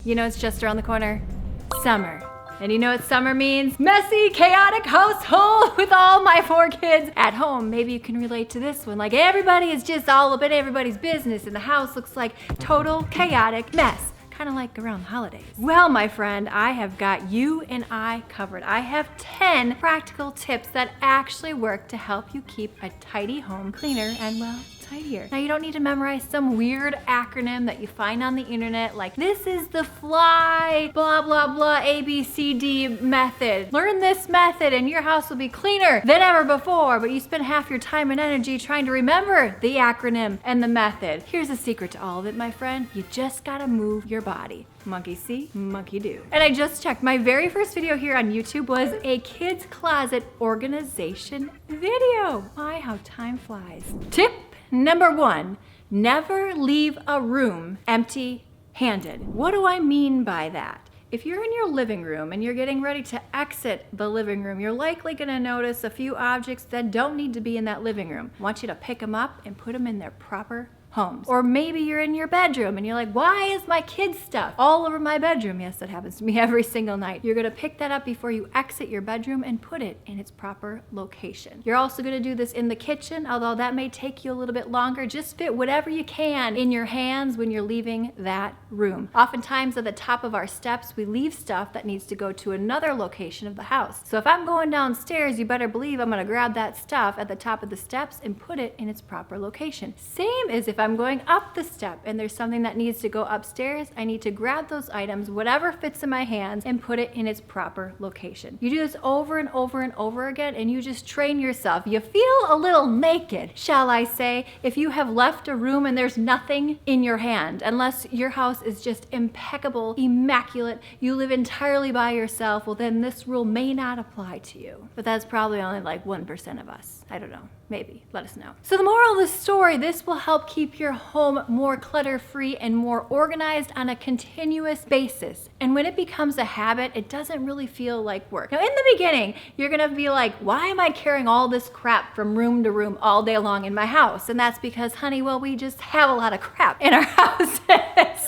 You know it's just around the corner? Summer. And you know what summer means? Messy, chaotic household with all my 4 kids at home. Maybe you can relate to this one. Like everybody is just all up in everybody's business and the house looks like total chaotic mess. Kind of like around the holidays. Well, my friend, I have got you and I covered. I have 10 practical tips that actually work to help you keep a tidy home cleaner and, well, tidier. Now, you don't need to memorize some weird acronym that you find on the internet like this is the fly blah blah blah ABCD method. Learn this method and your house will be cleaner than ever before, but you spend half your time and energy trying to remember the acronym and the method. Here's the secret to all of it, my friend. You just gotta move your body. Monkey see, monkey do. And I just checked, my very first video here on YouTube was a kids closet organization video. My, how time flies. Tip number 1, never leave a room empty-handed. What do I mean by that? If you're in your living room and you're getting ready to exit the living room, you're likely gonna notice a few objects that don't need to be in that living room. I want you to pick them up and put them in their proper homes. Or maybe you're in your bedroom and you're like, why is my kid's stuff all over my bedroom? Yes, that happens to me every single night. You're gonna pick that up before you exit your bedroom and put it in its proper location. You're also gonna do this in the kitchen, although that may take you a little bit longer. Just fit whatever you can in your hands when you're leaving that room. Oftentimes at the top of our steps, we leave stuff that needs to go to another location of the house. So if I'm going downstairs, you better believe I'm gonna grab that stuff at the top of the steps and put it in its proper location. Same as if I'm going up the step and there's something that needs to go upstairs, I need to grab those items, whatever fits in my hands, and put it in its proper location. You do this over and over and over again, and you just train yourself. You feel a little naked, shall I say, if you have left a room and there's nothing in your hand, unless your house is just impeccable, immaculate, you live entirely by yourself, well then this rule may not apply to you. But that's probably only like 1% of us. I don't know. Maybe. Let us know. So the moral of the story, this will help keep your home more clutter-free and more organized on a continuous basis. And when it becomes a habit, it doesn't really feel like work. Now, in the beginning, you're gonna be like, why am I carrying all this crap from room to room all day long in my house? And that's because, honey, well, we just have a lot of crap in our houses.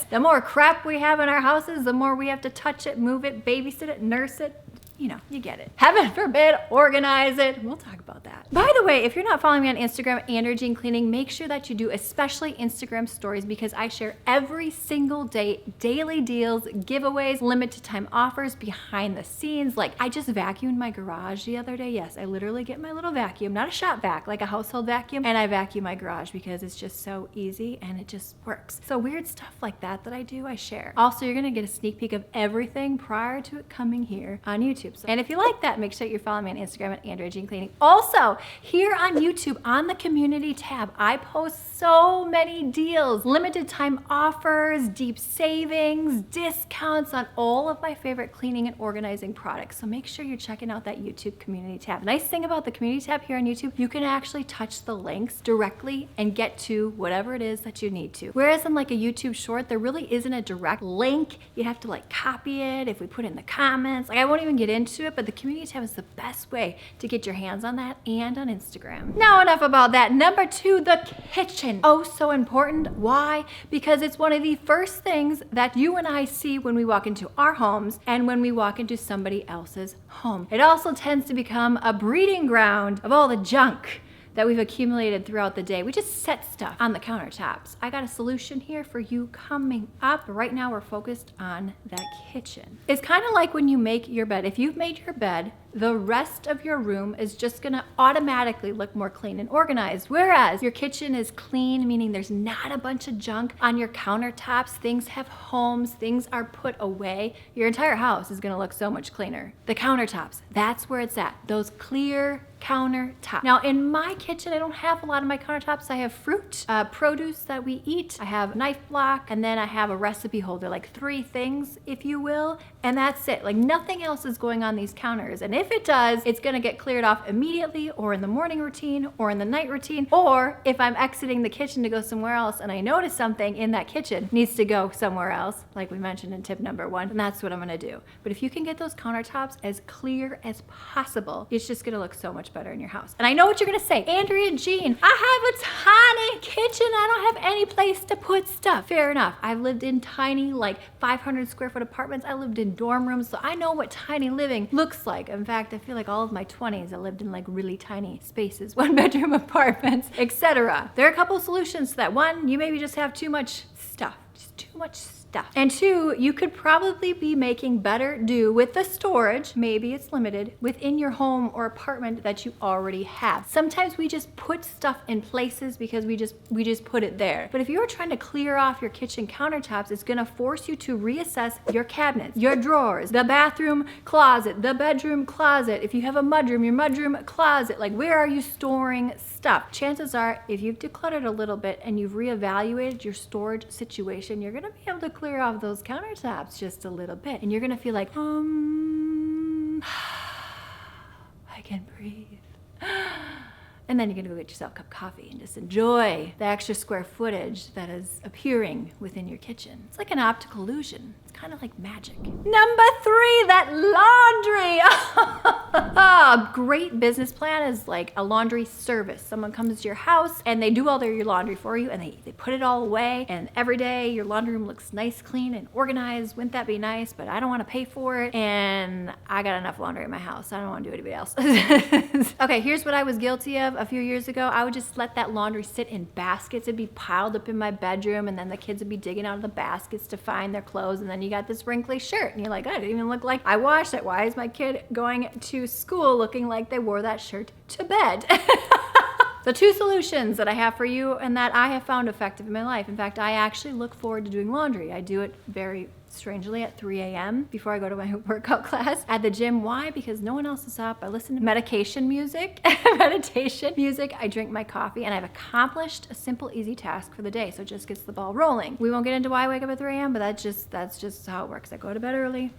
The more crap we have in our houses, the more we have to touch it, move it, babysit it, nurse it. You know, you get it. Heaven forbid, organize it. We'll talk about that. By the way, if you're not following me on Instagram, Andrea Jean Cleaning, make sure that you do, especially Instagram stories, because I share every single day, daily deals, giveaways, limited time offers, behind the scenes. Like I just vacuumed my garage the other day. Yes, I literally get my little vacuum, not a shop vac, like a household vacuum, and I vacuum my garage because it's just so easy and it just works. So weird stuff like that I do, I share. Also, you're gonna get a sneak peek of everything prior to it coming here on YouTube. And if you like that, make sure you're following me on Instagram at Andrea Jean Cleaning. Also, here on YouTube, on the community tab, I post so many deals, limited time offers, deep savings, discounts on all of my favorite cleaning and organizing products. So make sure you're checking out that YouTube community tab. The nice thing about the community tab here on YouTube, you can actually touch the links directly and get to whatever it is that you need to. Whereas in like a YouTube short, there really isn't a direct link. You have to like copy it if we put it in the comments. Like I won't even get into it, but the community tab is the best way to get your hands on that and on Instagram. Now enough about that. Number 2, the kitchen. Oh, so important. Why? Because it's one of the first things that you and I see when we walk into our homes and when we walk into somebody else's home. It also tends to become a breeding ground of all the junk that we've accumulated throughout the day. We just set stuff on the countertops. I got a solution here for you coming up. Right now we're focused on that kitchen. It's kind of like when you make your bed. If you've made your bed, the rest of your room is just gonna automatically look more clean and organized. Whereas your kitchen is clean, meaning there's not a bunch of junk on your countertops, things have homes, things are put away, your entire house is gonna look so much cleaner. The countertops, that's where it's at. Those clear countertops. Now in my kitchen, I don't have a lot of my countertops. I have fruit, produce that we eat. I have a knife block, and then I have a recipe holder, like 3 things, if you will, and that's it. Like nothing else is going on these counters. And if it does, it's gonna get cleared off immediately, or in the morning routine, or in the night routine, or if I'm exiting the kitchen to go somewhere else and I notice something in that kitchen needs to go somewhere else, like we mentioned in tip number 1, and that's what I'm gonna do. But if you can get those countertops as clear as possible, it's just gonna look so much much better in your house. And I know what you're gonna say, Andrea Jean, I have a tiny kitchen. I don't have any place to put stuff. Fair enough. I've lived in tiny, like 500 square foot apartments. I lived in dorm rooms, so I know what tiny living looks like. In fact, I feel like all of my 20s, I lived in like really tiny spaces, 1-bedroom apartments, etc. There are a couple solutions to that. One, you maybe just have too much stuff, just too much stuff. And two, you could probably be making better do with the storage, maybe it's limited, within your home or apartment that you already have. Sometimes we just put stuff in places because we just put it there. But if you're trying to clear off your kitchen countertops, it's gonna force you to reassess your cabinets, your drawers, the bathroom closet, the bedroom closet. If you have a mudroom, your mudroom closet, like where are you storing stuff? Chances are, if you've decluttered a little bit and you've reevaluated your storage situation, you're gonna be able to clear off those countertops just a little bit. And you're gonna feel like, I can breathe. And then you're gonna go get yourself a cup of coffee and just enjoy the extra square footage that is appearing within your kitchen. It's like an optical illusion. It's kind of like magic. Number 3, that laundry. A great business plan is like a laundry service. Someone comes to your house and they do all your laundry for you and they put it all away, and every day your laundry room looks nice, clean, and organized. Wouldn't that be nice? But I don't want to pay for it, and I got enough laundry in my house. I don't want to do anybody else. Okay, here's what I was guilty of a few years ago. I would just let that laundry sit in baskets. It'd be piled up in my bedroom, and then the kids would be digging out of the baskets to find their clothes, and then you got this wrinkly shirt, and you're like, I didn't even look like I washed it. Why is my kid going to school looking like they wore that shirt to bed? The 2 solutions that I have for you and that I have found effective in my life. In fact, I actually look forward to doing laundry. I do it very strangely at 3 a.m. before I go to my workout class at the gym. Why? Because no one else is up. I listen to meditation music. I drink my coffee, and I've accomplished a simple, easy task for the day. So it just gets the ball rolling. We won't get into why I wake up at 3 a.m., but that's just how it works. I go to bed early.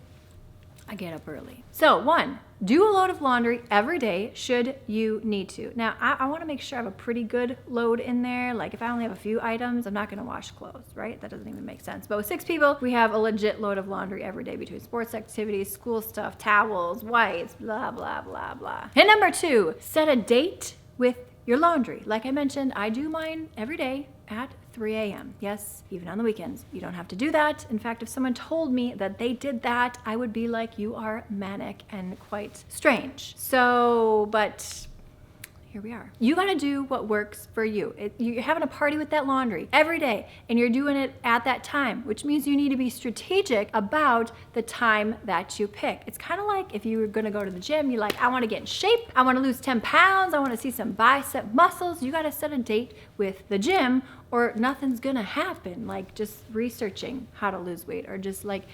I get up early. So 1, do a load of laundry every day should you need to. Now, I want to make sure I have a pretty good load in there. Like if I only have a few items, I'm not going to wash clothes, right? That doesn't even make sense. But with 6 people, we have a legit load of laundry every day between sports activities, school stuff, towels, wipes, blah, blah, blah, blah. And number 2, set a date with your laundry. Like I mentioned, I do mine every day at 3 a.m. Yes, even on the weekends. You don't have to do that. In fact, if someone told me that they did that, I would be like, you are manic and quite strange. So, but here we are. You gotta do what works for you. You're having a party with that laundry every day, and you're doing it at that time, which means you need to be strategic about the time that you pick. It's kind of like if you were gonna go to the gym, you're like, I wanna get in shape, I wanna lose 10 pounds, I wanna see some bicep muscles. You gotta set a date with the gym, or nothing's gonna happen. Like just researching how to lose weight, or just like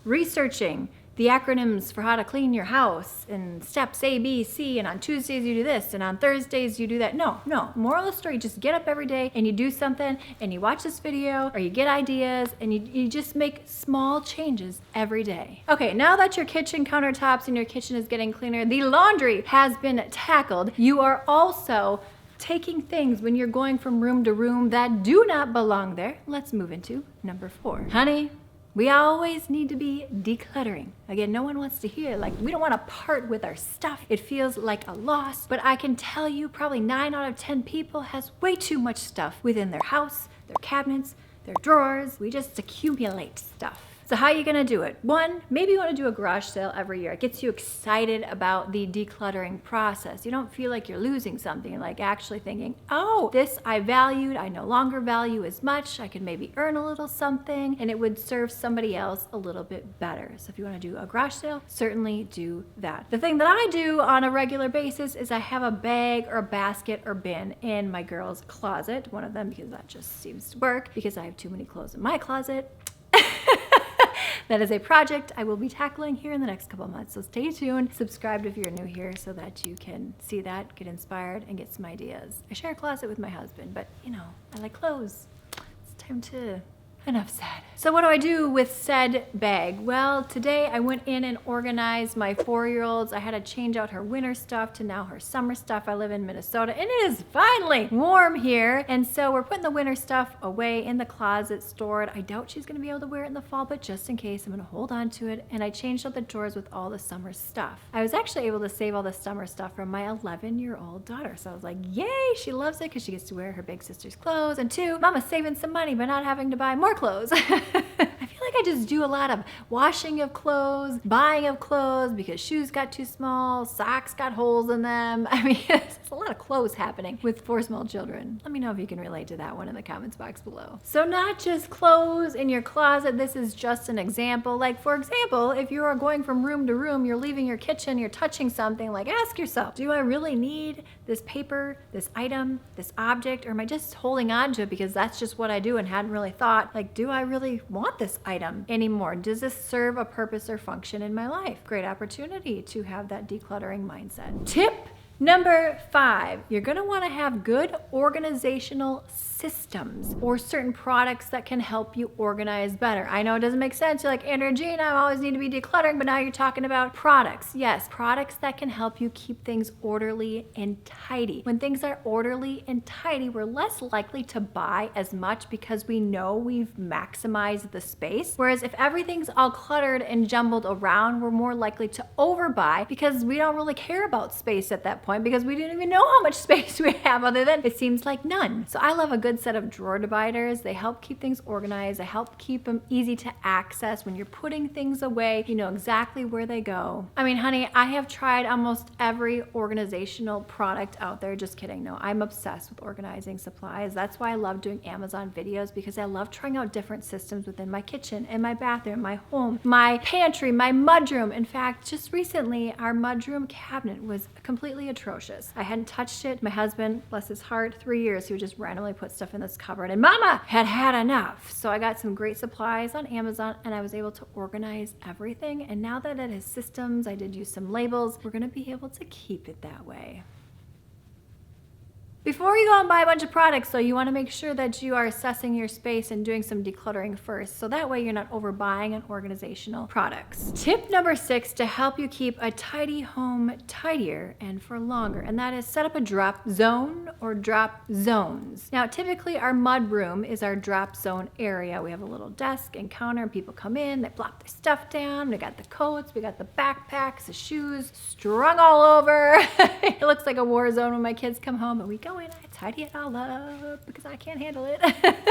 researching the acronyms for how to clean your house and steps A, B, C, and on Tuesdays you do this, and on Thursdays you do that. No. Moral of the story, just get up every day and you do something, and you watch this video, or you get ideas, and you just make small changes every day. Okay, now that your kitchen countertops and your kitchen is getting cleaner, the laundry has been tackled. You are also taking things when you're going from room to room that do not belong there. Let's move into number 4. Honey, we always need to be decluttering. Again, no one wants to hear, like, we don't want to part with our stuff. It feels like a loss, but I can tell you probably 9 out of 10 people has way too much stuff within their house, their cabinets, their drawers. We just accumulate stuff. So how are you gonna do it? 1, maybe you wanna do a garage sale every year. It gets you excited about the decluttering process. You don't feel like you're losing something. You're like actually thinking, oh, this I valued, I no longer value as much. I could maybe earn a little something, and it would serve somebody else a little bit better. So if you wanna do a garage sale, certainly do that. The thing that I do on a regular basis is I have a bag or a basket or bin in my girls' closet. One of them, because that just seems to work, because I have too many clothes in my closet. That is a project I will be tackling here in the next couple of months. So stay tuned, subscribe if you're new here so that you can see that, get inspired, and get some ideas. I share a closet with my husband, but you know, I like clothes. It's time to Enough said. So what do I do with said bag? Well, today I went in and organized my 4-year-old's. I had to change out her winter stuff to now her summer stuff. I live in Minnesota and it is finally warm here. And so we're putting the winter stuff away in the closet, stored. I doubt she's gonna be able to wear it in the fall, but just in case, I'm gonna hold on to it. And I changed out the drawers with all the summer stuff. I was actually able to save all the summer stuff from my 11-year-old daughter. So I was like, yay, she loves it because she gets to wear her big sister's clothes. And 2, Mama's saving some money by not having to buy more clothes. I feel like I just do a lot of washing of clothes, buying of clothes because shoes got too small, socks got holes in them. I mean, it's a lot of clothes happening with 4 small children. Let me know if you can relate to that one in the comments box below. So not just clothes in your closet, this is just an example. Like for example, if you are going from room to room, you're leaving your kitchen, you're touching something, like ask yourself, do I really need this paper, this item, this object, or am I just holding on to it because that's just what I do and hadn't really thought, like, do I really want this item anymore? Does this serve a purpose or function in my life? Great opportunity to have that decluttering mindset. Tip number 5, you're gonna wanna have good organizational systems or certain products that can help you organize better. I know it doesn't make sense. You're like, Andrea Jean, I always need to be decluttering, but now you're talking about products. Yes, products that can help you keep things orderly and tidy. When things are orderly and tidy, we're less likely to buy as much because we know we've maximized the space. Whereas if everything's all cluttered and jumbled around, we're more likely to overbuy because we don't really care about space at that point because we didn't even know how much space we have other than it seems like none. So I love a good set of drawer dividers. They help keep things organized. They help keep them easy to access. When you're putting things away, you know exactly where they go. I mean, honey, I have tried almost every organizational product out there. Just kidding. No, I'm obsessed with organizing supplies. That's why I love doing Amazon videos because I love trying out different systems within my kitchen and my bathroom, my home, my pantry, my mudroom. In fact, just recently, our mudroom cabinet was completely atrocious. I hadn't touched it. My husband, bless his heart, 3 years, he would just randomly put stuff in this cupboard and Mama had had enough. So I got some great supplies on Amazon and I was able to organize everything. And now that it has systems, I did use some labels, we're gonna be able to keep it that way. Before you go and buy a bunch of products, though, you want to make sure that you are assessing your space and doing some decluttering first. So that way you're not overbuying on organizational products. Tip number 6 to help you keep a tidy home tidier and for longer. And that is set up a drop zone or drop zones. Now, typically our mud room is our drop zone area. We have a little desk and counter and people come in, they plop their stuff down. We got the coats, we got the backpacks, the shoes strung all over. It looks like a war zone when my kids come home, but we go in, I tidy it all up because I can't handle it.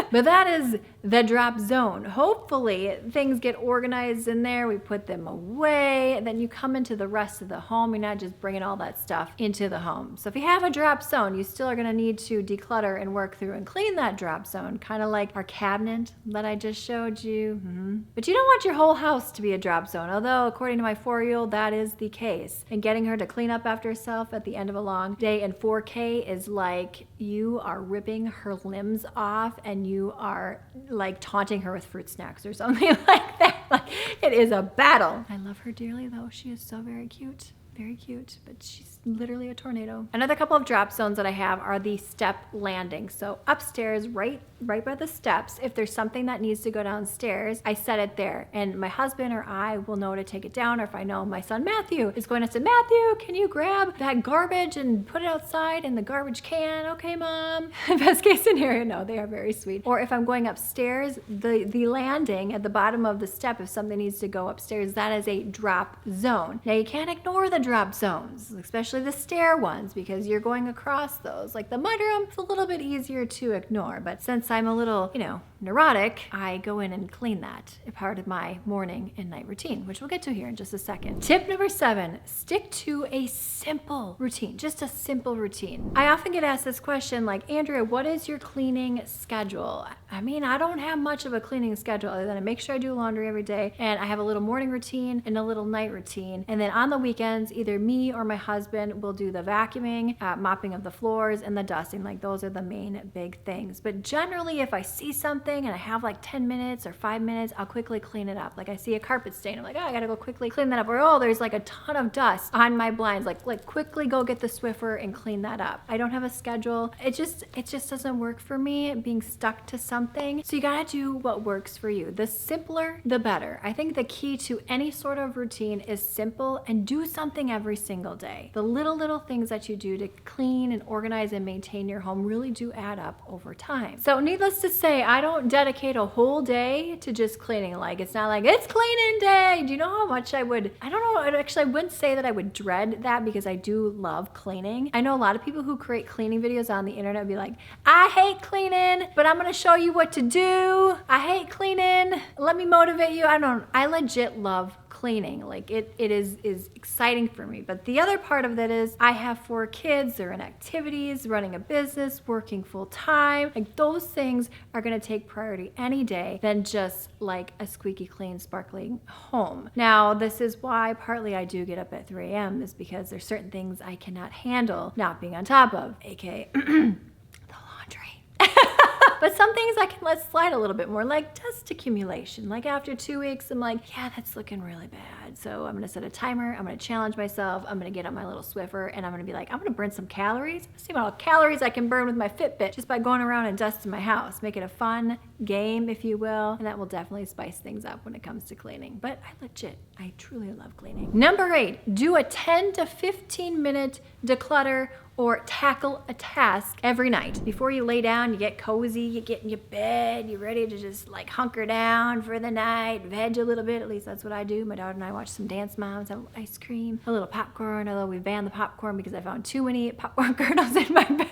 But that is the drop zone. Hopefully things get organized in there, we put them away, and then you come into the rest of the home. You're not just bringing all that stuff into the home. So if you have a drop zone, you still are gonna need to declutter and work through and clean that drop zone, kind of like our cabinet that I just showed you. But you don't want your whole house to be a drop zone, although according to my 4-year-old, that is the case. And getting her to clean up after herself at the end of a long day in 4K is like you are ripping her limbs off and you are like taunting her with fruit snacks or something like that. Like, it is a battle. I love her dearly though. She is so very cute. Very cute, but she's literally a tornado. Another couple of drop zones that I have are the step landing. So upstairs, right by the steps, if there's something that needs to go downstairs, I set it there. And my husband or I will know to take it down, or if I know my son Matthew is going to say, Matthew, can you grab that garbage and put it outside in the garbage can? Okay, Mom. Best case scenario, no, they are very sweet. Or if I'm going upstairs, the landing at the bottom of the step, if something needs to go upstairs, that is a drop zone. Now you can't ignore the drop zones, especially the stair ones, because you're going across those. Like the mudroom, it's a little bit easier to ignore, but since I'm a little, neurotic, I go in and clean that, a part of my morning and night routine, which we'll get to here in just a second. Tip number 7, stick to a simple routine, just a simple routine. I often get asked this question like, Andrea, what is your cleaning schedule? I mean, I don't have much of a cleaning schedule other than I make sure I do laundry every day, and I have a little morning routine and a little night routine. And then on the weekends, either me or my husband will do the vacuuming, mopping of the floors, and the dusting. Like those are the main big things. But generally, if I see something something and I have like 10 minutes or 5 minutes, I'll quickly clean it up. Like I see a carpet stain, I'm like, oh, I gotta go quickly clean that up. Or, oh, there's like a ton of dust on my blinds. Like quickly go get the Swiffer and clean that up. I don't have a schedule. It just doesn't work for me, being stuck to something. So you gotta do what works for you. The simpler, the better. I think the key to any sort of routine is simple and do something every single day. The little things that you do to clean and organize and maintain your home really do add up over time. So needless to say, I don't dedicate a whole day to just cleaning. Like, it's not like it's cleaning day. Do you know how much I don't know, actually I wouldn't say that I would dread that because I do love cleaning. I know a lot of people who create cleaning videos on the internet would be like, I hate cleaning, but I'm gonna show you what to do. I hate cleaning. Let me motivate you. I legit love cleaning. Like it is exciting for me. But the other part of that is I have 4 kids, they're in activities, running a business, working full time. Like those things are gonna take priority any day than just like a squeaky clean, sparkling home. Now, this is why partly I do get up at 3 a.m. is because there's certain things I cannot handle not being on top of, aka the laundry. But some things I can let slide a little bit more, like dust accumulation. Like after 2 weeks, I'm like, yeah, that's looking really bad. So I'm gonna set a timer, I'm gonna challenge myself, I'm gonna get on my little Swiffer, and I'm gonna be like, I'm gonna burn some calories. See how many calories I can burn with my Fitbit just by going around and dusting my house. Make it a fun game, if you will, and that will definitely spice things up when it comes to cleaning. But I truly love cleaning. Number 8, do a 10 to 15 minute declutter or tackle a task every night. Before you lay down, you get cozy, you get in your bed, you're ready to just like hunker down for the night, veg a little bit. At least that's what I do. My daughter and I watch some Dance Moms, have ice cream, a little popcorn, although we banned the popcorn because I found too many popcorn kernels in my bed.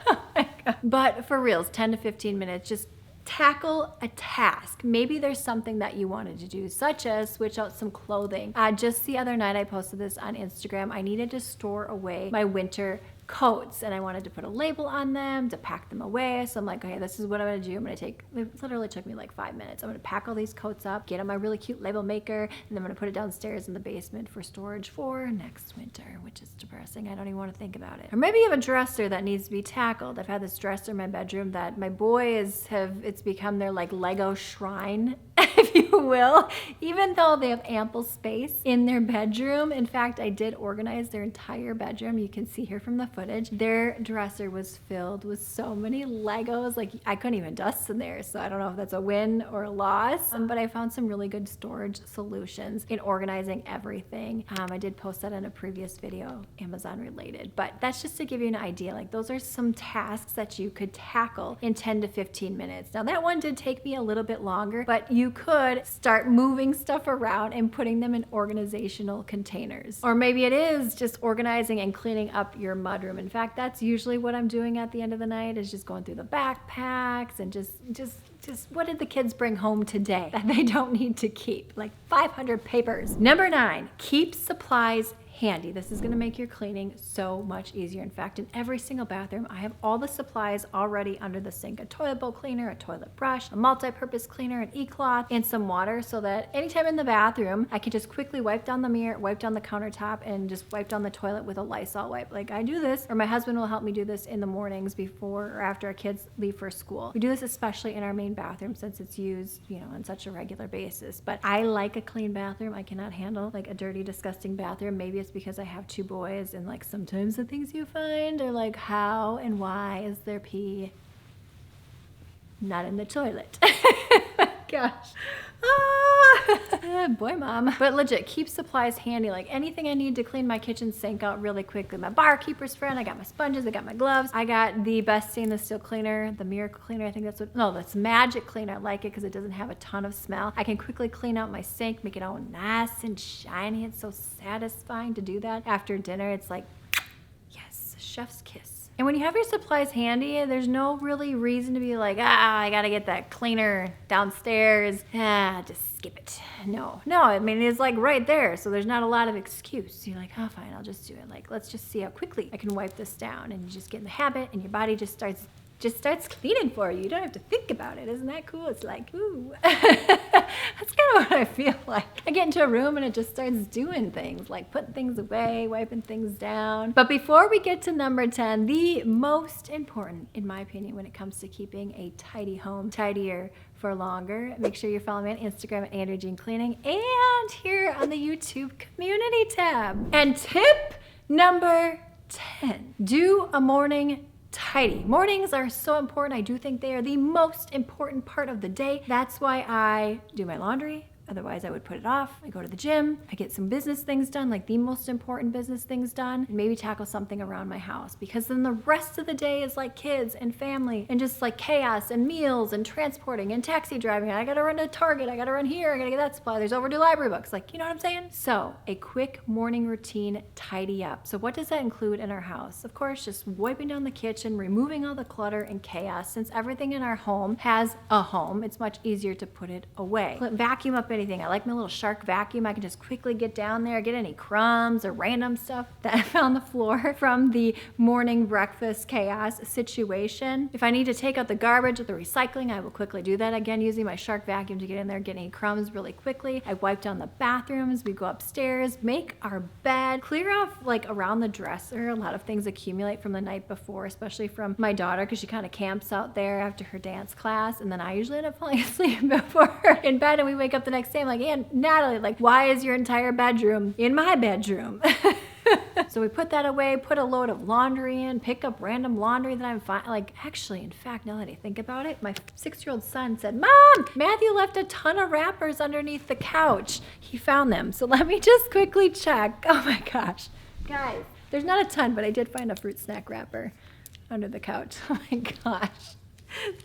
Oh my God. But for reals, 10 to 15 minutes, just tackle a task. Maybe there's something that you wanted to do, such as switch out some clothing. Just the other night I posted this on Instagram. I needed to store away my winter coats and I wanted to put a label on them to pack them away. So I'm like, okay, this is what I'm gonna do. it literally took me like 5 minutes. I'm gonna pack all these coats up, get on my really cute label maker, and then I'm gonna put it downstairs in the basement for storage for next winter, which is depressing. I don't even want to think about it. Or maybe you have a dresser that needs to be tackled. I've had this dresser in my bedroom that my boys it's become their like Lego shrine, if you will, even though they have ample space in their bedroom. In fact, I did organize their entire bedroom. You can see here from the footage, their dresser was filled with so many Legos. Like I couldn't even dust in there. So I don't know if that's a win or a loss, but I found some really good storage solutions in organizing everything. I did post that in a previous video, Amazon related, but that's just to give you an idea. Like those are some tasks that you could tackle in 10 to 15 minutes. Now that one did take me a little bit longer, but you could start moving stuff around and putting them in organizational containers. Or maybe it is just organizing and cleaning up your mudroom. In fact, that's usually what I'm doing at the end of the night, is just going through the backpacks and just what did the kids bring home today that they don't need to keep? Like 500 papers. Number 9, keep supplies handy. This is gonna make your cleaning so much easier. In fact, in every single bathroom, I have all the supplies already under the sink. A toilet bowl cleaner, a toilet brush, a multi-purpose cleaner, an e-cloth, and some water, so that anytime in the bathroom, I can just quickly wipe down the mirror, wipe down the countertop, and just wipe down the toilet with a Lysol wipe. Like I do this, or my husband will help me do this in the mornings before or after our kids leave for school. We do this especially in our main bathroom since it's used, on such a regular basis. But I like a clean bathroom. I cannot handle like a dirty, disgusting bathroom. Maybe it's because I have 2 boys and like sometimes the things you find are like, how and why is there pee not in the toilet? Gosh. Boy, mom. But legit, keep supplies handy. Like anything I need to clean my kitchen sink out really quickly. My barkeeper's friend, I got my sponges, I got my gloves. I got the best stainless steel cleaner, the Miracle Cleaner. I think that's Magic Cleaner. I like it because it doesn't have a ton of smell. I can quickly clean out my sink, make it all nice and shiny. It's so satisfying to do that. After dinner, it's like, yes, chef's kiss. And when you have your supplies handy, there's no really reason to be like, I gotta get that cleaner downstairs. Just skip it. No, I mean, it's like right there. So there's not a lot of excuse. You're like, oh, fine, I'll just do it. Like, let's just see how quickly I can wipe this down. And you just get in the habit and your body just starts just starts cleaning for you. You don't have to think about it. Isn't that cool? It's like, ooh. That's kind of what I feel like. I get into a room and it just starts doing things, like putting things away, wiping things down. But before we get to number 10, the most important, in my opinion, when it comes to keeping a tidy home, tidier for longer, make sure you're following me on Instagram at Andrea Jean Cleaning and here on the YouTube community tab. And tip number 10, do a morning tidy. Mornings are so important. I do think they are the most important part of the day. That's why I do my laundry. Otherwise, I would put it off. I go to the gym. I get some business things done, like the most important business things done, and maybe tackle something around my house, because then the rest of the day is like kids and family and just like chaos and meals and transporting and taxi driving. I gotta run to Target. I gotta run here. I gotta get that supply. There's overdue library books. Like, you know what I'm saying? So a quick morning routine, tidy up. So what does that include in our house? Of course, just wiping down the kitchen, removing all the clutter and chaos. Since everything in our home has a home, it's much easier to put it away. Vacuum up anything. I like my little shark vacuum. I can just quickly get down there, get any crumbs or random stuff that I found on the floor from the morning breakfast chaos situation. If I need to take out the garbage or the recycling, I will quickly do that again using my shark vacuum to get in there, get any crumbs really quickly. I wipe down the bathrooms. We go upstairs, make our bed, clear off like around the dresser. A lot of things accumulate from the night before, especially from my daughter, because she kind of camps out there after her dance class, and then I usually end up falling asleep before her in bed, and we wake up the next day. I'm like, and Natalie, like, why is your entire bedroom in my bedroom? So we put that away, put a load of laundry in, pick up random laundry that I'm like, actually, in fact, now that I think about it, my 6-year-old son said, Mom, Matthew left a ton of wrappers underneath the couch. He found them. So let me just quickly check. Oh my gosh. Guys, there's not a ton, but I did find a fruit snack wrapper under the couch. Oh my gosh.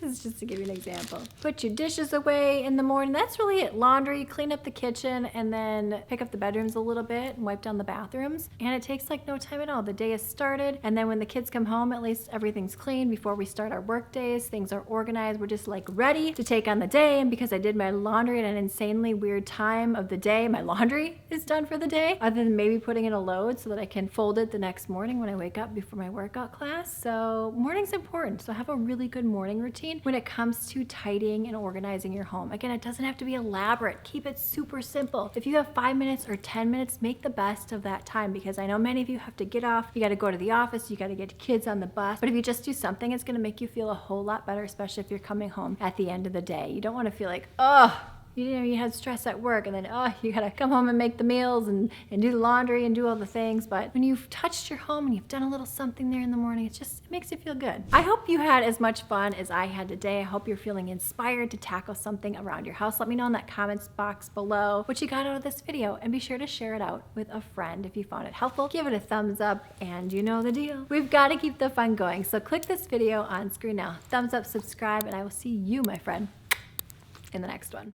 This is just to give you an example. Put your dishes away in the morning. That's really it. Laundry, clean up the kitchen, and then pick up the bedrooms a little bit and wipe down the bathrooms. And it takes like no time at all. The day is started, and then when the kids come home, at least everything's clean before we start our work days. Things are organized. We're just like ready to take on the day. And because I did my laundry at an insanely weird time of the day, my laundry is done for the day, other than maybe putting in a load so that I can fold it the next morning when I wake up before my workout class. So morning's important. So have a really good morning routine when it comes to tidying and organizing your home. Again, it doesn't have to be elaborate. Keep it super simple. If you have 5 minutes or 10 minutes, make the best of that time, because I know many of you have to get off. You got to go to the office. You got to get kids on the bus. But if you just do something, it's going to make you feel a whole lot better, especially if you're coming home at the end of the day. You don't want to feel like, oh, you had stress at work, and then, oh, you gotta come home and make the meals and do the laundry and do all the things. But when you've touched your home and you've done a little something there in the morning, it makes you feel good. I hope you had as much fun as I had today. I hope you're feeling inspired to tackle something around your house. Let me know in that comments box below what you got out of this video, and be sure to share it out with a friend if you found it helpful. Give it a thumbs up, and you know the deal. We've got to keep the fun going. So click this video on screen now. Thumbs up, subscribe, and I will see you, my friend, in the next one.